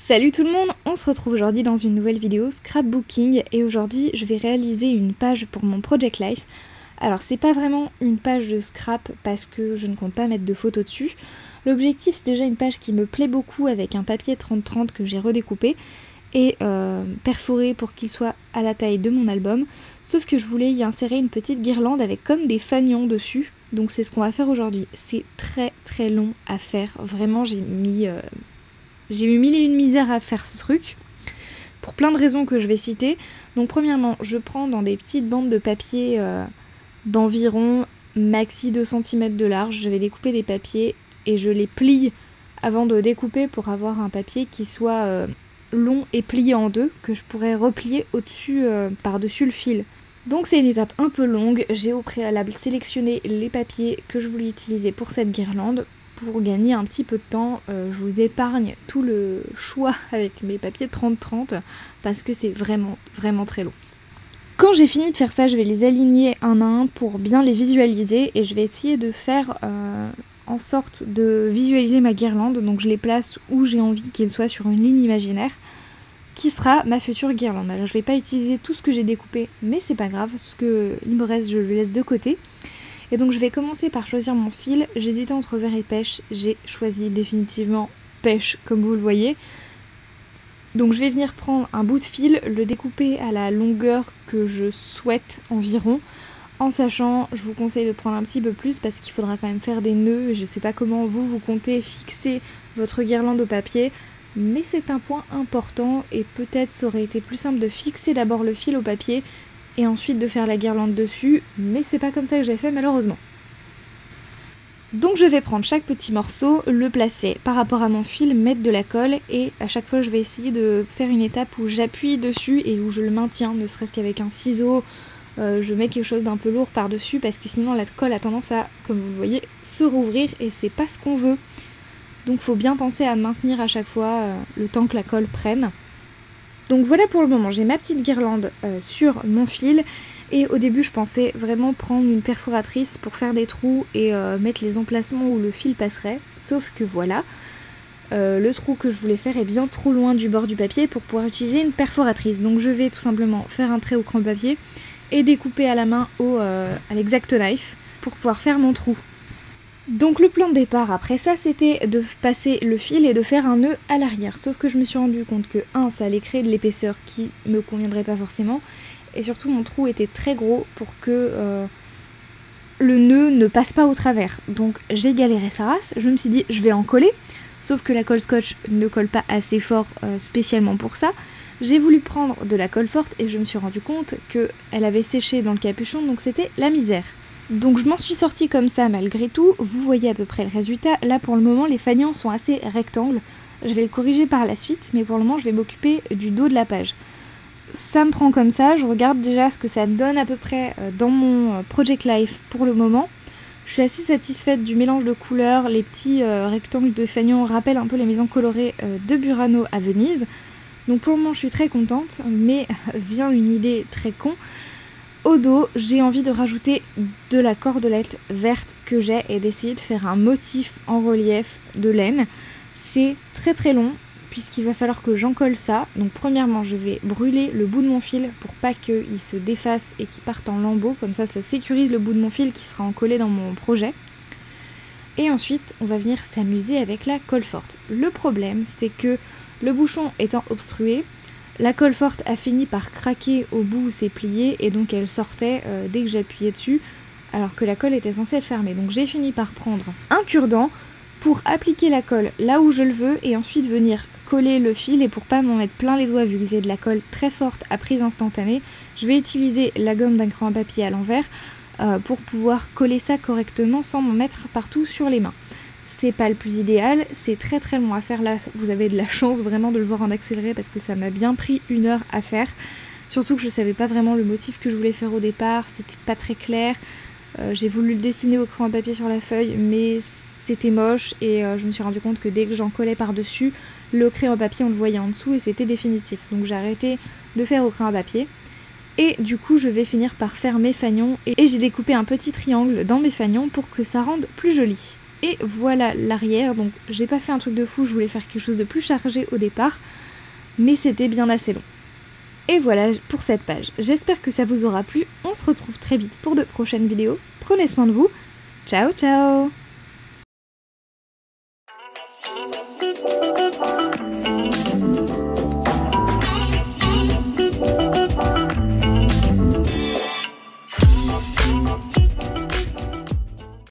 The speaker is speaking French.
Salut tout le monde, on se retrouve aujourd'hui dans une nouvelle vidéo scrapbooking et aujourd'hui je vais réaliser une page pour mon Project Life. Alors c'est pas vraiment une page de scrap parce que je ne compte pas mettre de photos dessus. L'objectif c'est déjà une page qui me plaît beaucoup avec un papier 30-30 que j'ai redécoupé et perforé pour qu'il soit à la taille de mon album. Sauf que je voulais y insérer une petite guirlande avec comme des fanions dessus. Donc c'est ce qu'on va faire aujourd'hui. C'est très long à faire, vraiment j'ai eu mille et une misères à faire ce truc, pour plein de raisons que je vais citer. Donc premièrement, je prends dans des petites bandes de papier d'environ maxi 2 cm de large, je vais découper des papiers et je les plie avant de découper pour avoir un papier qui soit long et plié en deux, que je pourrais replier au-dessus, par-dessus le fil. Donc c'est une étape un peu longue, j'ai au préalable sélectionné les papiers que je voulais utiliser pour cette guirlande. Pour gagner un petit peu de temps, je vous épargne tout le choix avec mes papiers 30-30 parce que c'est vraiment très long. Quand j'ai fini de faire ça, je vais les aligner un à un pour bien les visualiser et je vais essayer de faire en sorte de visualiser ma guirlande. Donc je les place où j'ai envie qu'ils soient sur une ligne imaginaire qui sera ma future guirlande. Alors je vais pas utiliser tout ce que j'ai découpé, mais c'est pas grave, tout ce qu'il me reste je le laisse de côté. Et donc je vais commencer par choisir mon fil, j'hésitais entre vert et pêche, j'ai choisi définitivement pêche comme vous le voyez. Donc je vais venir prendre un bout de fil, le découper à la longueur que je souhaite environ, en sachant, je vous conseille de prendre un petit peu plus parce qu'il faudra quand même faire des nœuds, je sais pas comment vous comptez fixer votre guirlande au papier, mais c'est un point important et peut-être ça aurait été plus simple de fixer d'abord le fil au papier et ensuite de faire la guirlande dessus, mais c'est pas comme ça que j'ai fait malheureusement. Donc je vais prendre chaque petit morceau, le placer par rapport à mon fil, mettre de la colle et à chaque fois je vais essayer de faire une étape où j'appuie dessus et où je le maintiens, ne serait-ce qu'avec un ciseau, je mets quelque chose d'un peu lourd par dessus parce que sinon la colle a tendance à, comme vous le voyez, se rouvrir et c'est pas ce qu'on veut. Donc faut bien penser à maintenir à chaque fois le temps que la colle prenne. Donc voilà pour le moment, j'ai ma petite guirlande sur mon fil et au début je pensais vraiment prendre une perforatrice pour faire des trous et mettre les emplacements où le fil passerait, sauf que voilà, le trou que je voulais faire est bien trop loin du bord du papier pour pouvoir utiliser une perforatrice. Donc je vais tout simplement faire un trait au crayon papier et découper à la main à l'X-Acto-Knife pour pouvoir faire mon trou. Donc le plan de départ après ça c'était de passer le fil et de faire un nœud à l'arrière, sauf que je me suis rendu compte que ça allait créer de l'épaisseur qui me conviendrait pas forcément et surtout mon trou était très gros pour que le nœud ne passe pas au travers. Donc j'ai galéré sa race, je me suis dit je vais en coller, sauf que la colle scotch ne colle pas assez fort spécialement pour ça. J'ai voulu prendre de la colle forte et je me suis rendu compte qu'elle avait séché dans le capuchon, donc c'était la misère. Donc je m'en suis sortie comme ça malgré tout, vous voyez à peu près le résultat. Là pour le moment les fanions sont assez rectangles, je vais le corriger par la suite, mais pour le moment je vais m'occuper du dos de la page. Ça me prend comme ça, je regarde déjà ce que ça donne à peu près dans mon Project Life pour le moment. Je suis assez satisfaite du mélange de couleurs, les petits rectangles de fanions rappellent un peu les maisons colorées de Burano à Venise. Donc pour le moment je suis très contente, mais vient une idée très con. Au dos, j'ai envie de rajouter de la cordelette verte que j'ai et d'essayer de faire un motif en relief de laine. C'est très long puisqu'il va falloir que j'encolle ça. Donc premièrement, je vais brûler le bout de mon fil pour pas qu'il se défasse et qu'il parte en lambeaux. Comme ça sécurise le bout de mon fil qui sera encollé dans mon projet. Et ensuite, on va venir s'amuser avec la colle forte. Le problème, c'est que le bouchon étant obstrué, la colle forte a fini par craquer au bout où c'est plié et donc elle sortait dès que j'appuyais dessus alors que la colle était censée être fermée. Donc j'ai fini par prendre un cure-dent pour appliquer la colle là où je le veux et ensuite venir coller le fil, et pour pas m'en mettre plein les doigts vu que c'est de la colle très forte à prise instantanée, je vais utiliser la gomme d'un crayon à papier à l'envers pour pouvoir coller ça correctement sans m'en mettre partout sur les mains. C'est pas le plus idéal, c'est très long à faire. Là vous avez de la chance vraiment de le voir en accéléré parce que ça m'a bien pris 1 heure à faire. Surtout que je savais pas vraiment le motif que je voulais faire au départ, c'était pas très clair. J'ai voulu le dessiner au crayon à papier sur la feuille mais c'était moche et je me suis rendu compte que dès que j'en collais par dessus, le crayon à papier on le voyait en dessous et c'était définitif. Donc j'ai arrêté de faire au crayon à papier. Et du coup je vais finir par faire mes fanions et j'ai découpé un petit triangle dans mes fanions pour que ça rende plus joli. Et voilà l'arrière, donc j'ai pas fait un truc de fou, je voulais faire quelque chose de plus chargé au départ, mais c'était bien assez long. Et voilà pour cette page, j'espère que ça vous aura plu, on se retrouve très vite pour de prochaines vidéos, prenez soin de vous, ciao ciao!